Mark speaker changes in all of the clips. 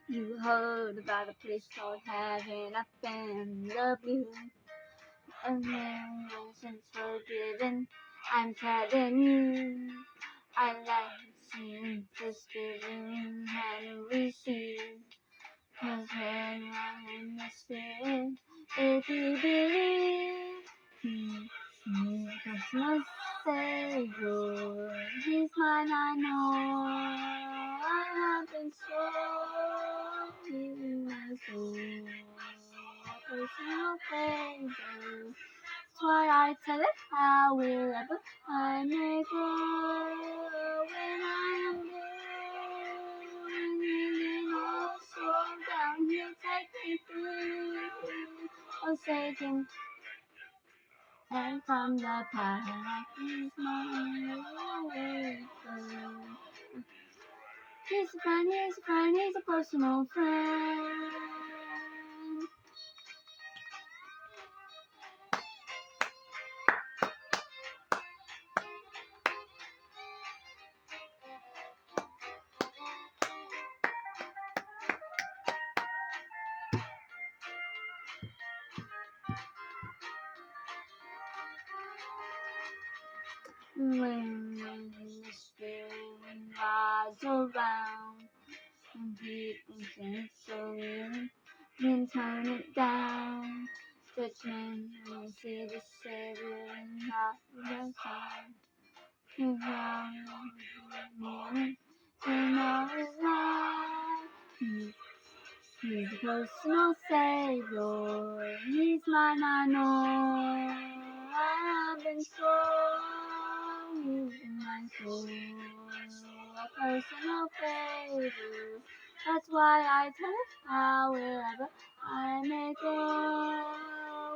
Speaker 1: You heard about a place called heaven up in the blue, and then since forgiven, I'm telling you, I like seeing the spirit and receive. 'Cause when I'm in the spirit, if you believe, He's Christmas Savior. He's mine, I know. I have been so in my soul. A personal favor. That's why I tell it how wherever I may go. When I am blue, and all slow down, He'll take me through. Oh, Satan. And from the past, He's my way. He's a friend, He's a friend, He's a personal friend. When the spirit rides around and people think so real, then turn it down. Judgment when you see the Savior not the time. He's around me, turn all his life. He's a personal Savior. He's mine, I know. I have been so in my soul. A personal favor. That's why I tell it how wherever I may go.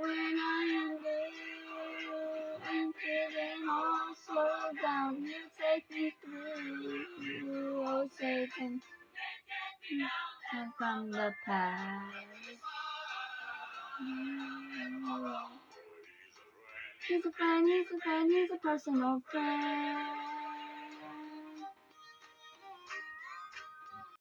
Speaker 1: When I am blue and feeling all slowed down, you take me through. Oh, Satan. And from the past. He's a friend, He's a friend, He's a personal friend.